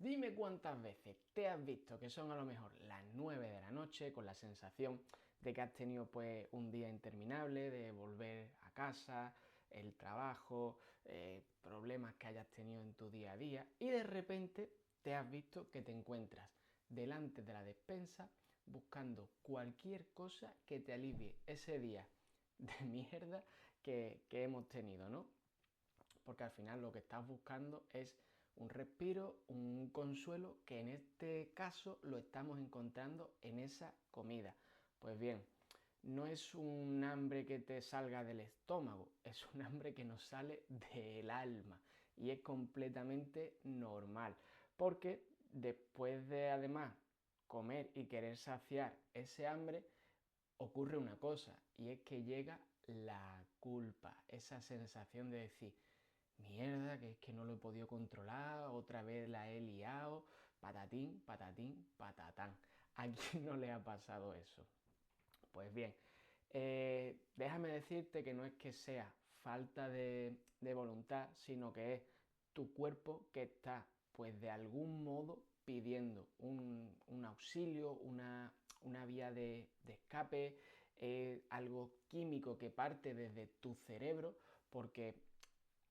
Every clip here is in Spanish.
Dime cuántas veces te has visto que son a lo mejor las 9 de la noche con la sensación de que has tenido pues un día interminable, de volver a casa, el trabajo, problemas que hayas tenido en tu día a día y de repente te has visto que te encuentras delante de la despensa buscando cualquier cosa que te alivie ese día de mierda que hemos tenido, ¿no? Porque al final lo que estás buscando es un respiro, un consuelo, que en este caso lo estamos encontrando en esa comida. Pues bien, no es un hambre que te salga del estómago, es un hambre que nos sale del alma y es completamente normal, porque después de además comer y querer saciar ese hambre, ocurre una cosa y es que llega la culpa, esa sensación de decir, mierda, que es que no lo he podido controlar, otra vez la he liado, patatín, patatín, patatán. ¿A quién no le ha pasado eso? Pues bien, déjame decirte que no es que sea falta de voluntad, sino que es tu cuerpo que está, pues de algún modo, pidiendo un auxilio, una vía de escape, algo químico que parte desde tu cerebro, porque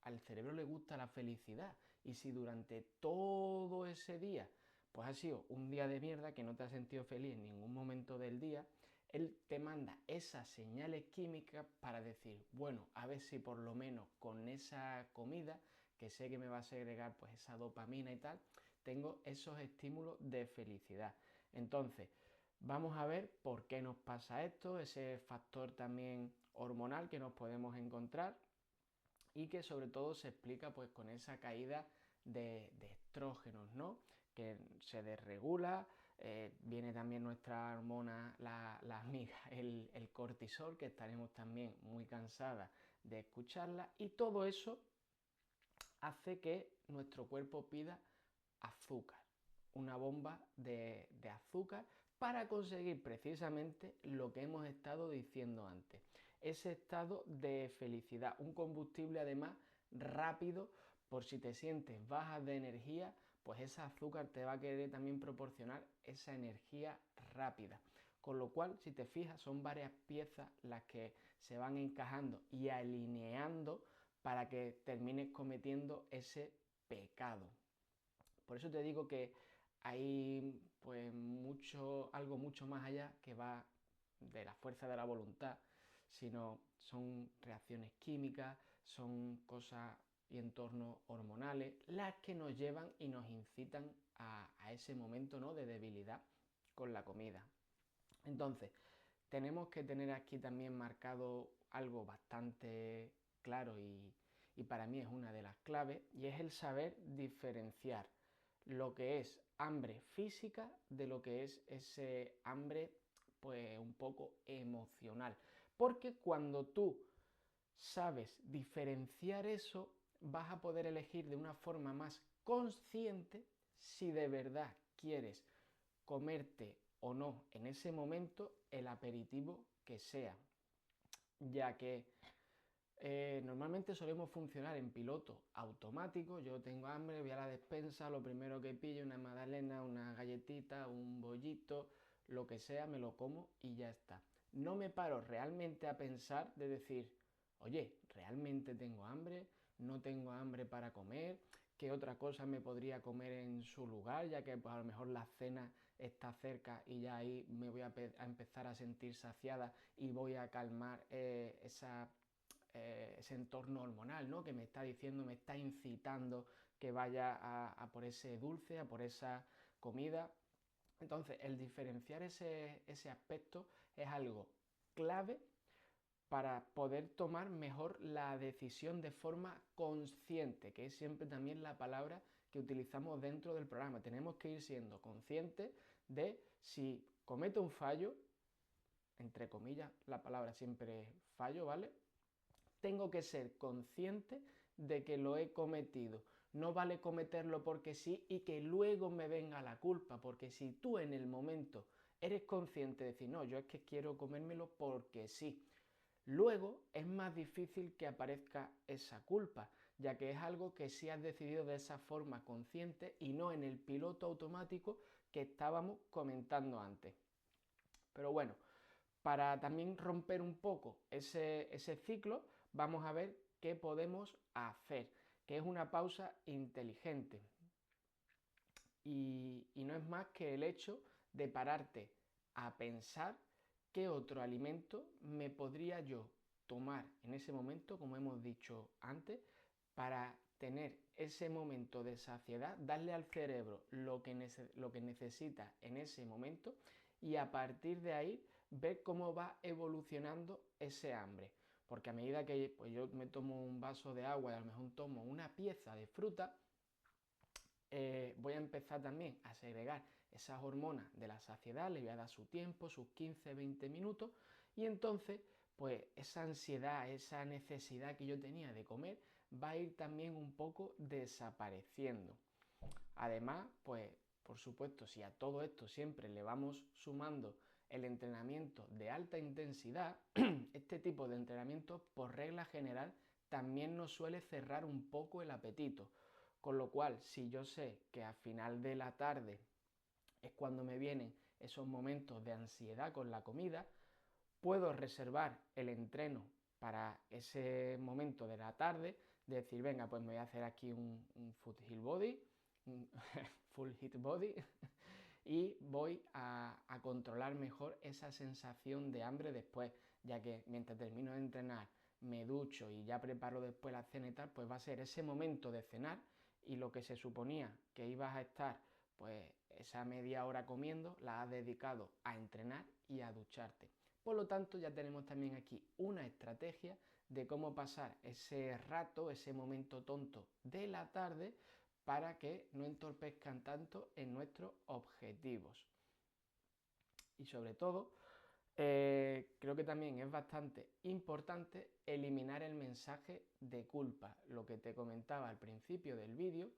al cerebro le gusta la felicidad. Y si durante todo ese día, pues ha sido un día de mierda, que no te has sentido feliz en ningún momento del día, él te manda esas señales químicas para decir, bueno, a ver si por lo menos con esa comida, que sé que me va a segregar pues esa dopamina y tal, tengo esos estímulos de felicidad. Entonces, vamos a ver por qué nos pasa esto, ese factor también hormonal que nos podemos encontrar y que sobre todo se explica pues con esa caída de estrógenos, ¿no? Que se desregula, viene también nuestra hormona, la amiga, el cortisol, que estaremos también muy cansadas de escucharla, y todo eso hace que nuestro cuerpo pida azúcar, una bomba de azúcar para conseguir precisamente lo que hemos estado diciendo antes, ese estado de felicidad, un combustible además rápido, por si te sientes baja de energía, pues ese azúcar te va a querer también proporcionar esa energía rápida. Con lo cual, si te fijas, son varias piezas las que se van encajando y alineando para que termines cometiendo ese pecado. Por eso te digo que hay pues algo mucho más allá que va de la fuerza de la voluntad, sino son reacciones químicas, son cosas y entornos hormonales las que nos llevan y nos incitan a ese momento, ¿no?, de debilidad con la comida. Entonces, tenemos que tener aquí también marcado algo bastante claro y para mí es una de las claves, y es el saber diferenciar lo que es hambre física de lo que es ese hambre pues un poco emocional. Porque cuando tú sabes diferenciar eso, vas a poder elegir de una forma más consciente si de verdad quieres comerte o no en ese momento el aperitivo que sea, ya que normalmente solemos funcionar en piloto automático. Yo tengo hambre, voy a la despensa, lo primero que pillo, una magdalena, una galletita, un bollito, lo que sea, me lo como y ya está. No me paro realmente a pensar de decir, oye, ¿realmente tengo hambre? ¿No tengo hambre para comer? ¿Qué otra cosa me podría comer en su lugar? Ya que pues, a lo mejor la cena está cerca y ya ahí me voy a empezar a sentir saciada y voy a calmar ese entorno hormonal, ¿no?, que me está diciendo, me está incitando que vaya a por ese dulce, a por esa comida. Entonces, el diferenciar ese aspecto es algo clave para poder tomar mejor la decisión de forma consciente, que es siempre también la palabra que utilizamos dentro del programa. Tenemos que ir siendo conscientes de si cometo un fallo, entre comillas, la palabra siempre es fallo, ¿vale? Tengo que ser consciente de que lo he cometido. No vale cometerlo porque sí y que luego me venga la culpa, porque si tú en el momento eres consciente de decir, no, yo es que quiero comérmelo porque sí, luego es más difícil que aparezca esa culpa, ya que es algo que sí has decidido de esa forma consciente y no en el piloto automático que estábamos comentando antes. Pero bueno, para también romper un poco ese ciclo, vamos a ver qué podemos hacer, que es una pausa inteligente. Y no es más que el hecho de pararte a pensar qué otro alimento me podría yo tomar en ese momento, como hemos dicho antes, para tener ese momento de saciedad, darle al cerebro lo que necesita en ese momento y a partir de ahí ver cómo va evolucionando ese hambre. Porque a medida que pues, yo me tomo un vaso de agua y a lo mejor tomo una pieza de fruta, voy a empezar también a segregar esas hormonas de la saciedad, le voy a dar su tiempo, sus 15-20 minutos, y entonces, pues esa ansiedad, esa necesidad que yo tenía de comer, va a ir también un poco desapareciendo. Además, pues, por supuesto, si a todo esto siempre le vamos sumando el entrenamiento de alta intensidad, este tipo de entrenamiento, por regla general, también nos suele cerrar un poco el apetito. Con lo cual, si yo sé que a final de la tarde es cuando me vienen esos momentos de ansiedad con la comida, puedo reservar el entreno para ese momento de la tarde, de decir, venga, pues me voy a hacer aquí un full hit body, un full hit body, y voy a controlar mejor esa sensación de hambre después, ya que mientras termino de entrenar, me ducho y ya preparo después la cena y tal, pues va a ser ese momento de cenar y lo que se suponía que ibas a estar pues esa media hora comiendo, la has dedicado a entrenar y a ducharte. Por lo tanto, ya tenemos también aquí una estrategia de cómo pasar ese rato, ese momento tonto de la tarde para que no entorpezcan tanto en nuestros objetivos. Y sobre todo, creo que también es bastante importante eliminar el mensaje de culpa, lo que te comentaba al principio del vídeo,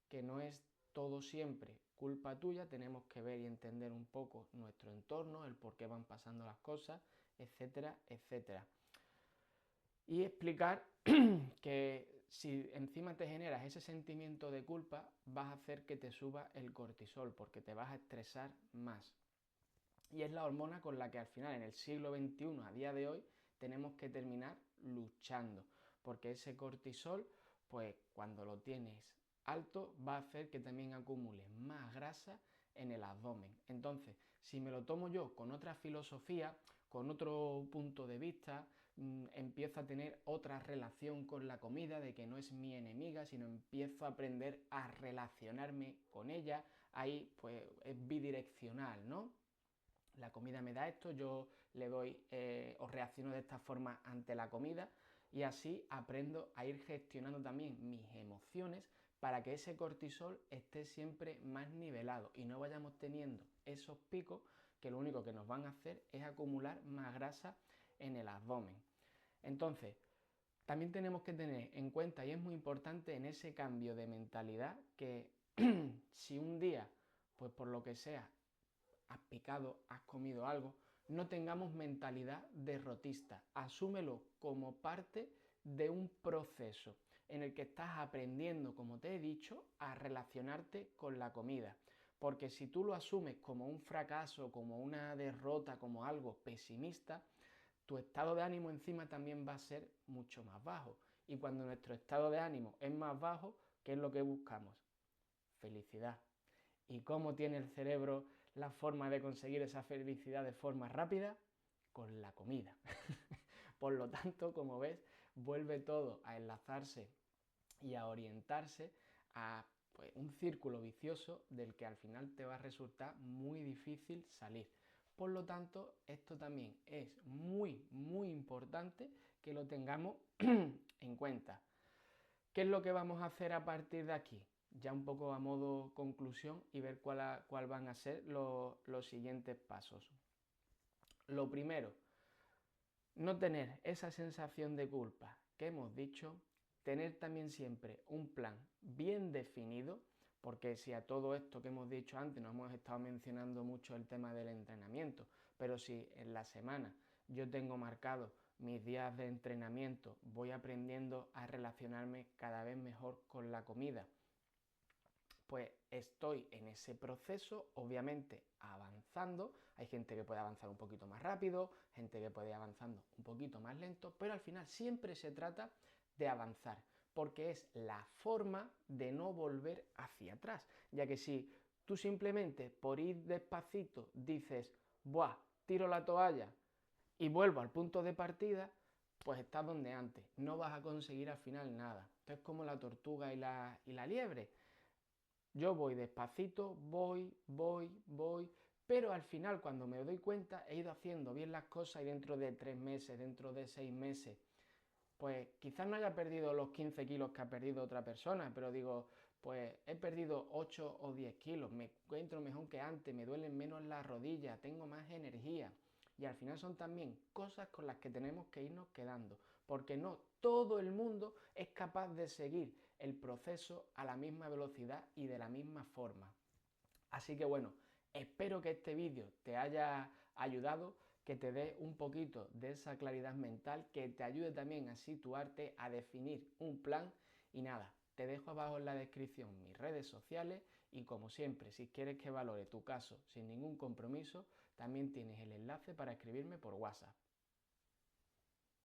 que no es todo siempre culpa tuya, tenemos que ver y entender un poco nuestro entorno, el por qué van pasando las cosas, etcétera, etcétera. Y explicar que si encima te generas ese sentimiento de culpa, vas a hacer que te suba el cortisol, porque te vas a estresar más. Y es la hormona con la que al final, en el siglo XXI, a día de hoy, tenemos que terminar luchando, porque ese cortisol, pues cuando lo tienes alto, va a hacer que también acumules más grasa en el abdomen. Entonces, si me lo tomo yo con otra filosofía, con otro punto de vista, empiezo a tener otra relación con la comida, de que no es mi enemiga, sino empiezo a aprender a relacionarme con ella, ahí pues es bidireccional, ¿no? La comida me da esto, yo le doy o reacciono de esta forma ante la comida y así aprendo a ir gestionando también mis emociones para que ese cortisol esté siempre más nivelado y no vayamos teniendo esos picos que lo único que nos van a hacer es acumular más grasa en el abdomen. Entonces, también tenemos que tener en cuenta, y es muy importante en ese cambio de mentalidad, que si un día, pues por lo que sea, has picado, has comido algo, no tengamos mentalidad derrotista. Asúmelo como parte de un proceso en el que estás aprendiendo, como te he dicho, a relacionarte con la comida. Porque si tú lo asumes como un fracaso, como una derrota, como algo pesimista, tu estado de ánimo encima también va a ser mucho más bajo. Y cuando nuestro estado de ánimo es más bajo, ¿qué es lo que buscamos? Felicidad. ¿Y cómo tiene el cerebro la forma de conseguir esa felicidad de forma rápida? Con la comida. Por lo tanto, como ves, vuelve todo a enlazarse y a orientarse a pues, un círculo vicioso del que al final te va a resultar muy difícil salir. Por lo tanto, esto también es muy, muy importante que lo tengamos en cuenta. ¿Qué es lo que vamos a hacer a partir de aquí? Ya un poco a modo conclusión y ver cuál van a ser los siguientes pasos. Lo primero, no tener esa sensación de culpa que hemos dicho, tener también siempre un plan bien definido, porque si a todo esto que hemos dicho antes nos hemos estado mencionando mucho el tema del entrenamiento, pero si en la semana yo tengo marcado mis días de entrenamiento, voy aprendiendo a relacionarme cada vez mejor con la comida. Pues estoy en ese proceso, obviamente avanzando. Hay gente que puede avanzar un poquito más rápido, gente que puede ir avanzando un poquito más lento, pero al final siempre se trata de avanzar, porque es la forma de no volver hacia atrás, ya que si tú simplemente por ir despacito dices, buah, tiro la toalla y vuelvo al punto de partida, pues estás donde antes, no vas a conseguir al final nada. Esto es como la tortuga y la liebre. Yo voy despacito, voy, pero al final cuando me doy cuenta he ido haciendo bien las cosas y dentro de 3 meses, dentro de 6 meses, pues quizás no haya perdido los 15 kilos que ha perdido otra persona, pero digo, pues he perdido 8 o 10 kilos, me encuentro mejor que antes, me duelen menos las rodillas, tengo más energía. Y al final son también cosas con las que tenemos que irnos quedando, porque no todo el mundo es capaz de seguir el proceso a la misma velocidad y de la misma forma. Así que bueno, espero que este vídeo te haya ayudado, que te dé un poquito de esa claridad mental, que te ayude también a situarte, a definir un plan y nada, te dejo abajo en la descripción mis redes sociales y como siempre, si quieres que valore tu caso sin ningún compromiso, también tienes el enlace para escribirme por WhatsApp.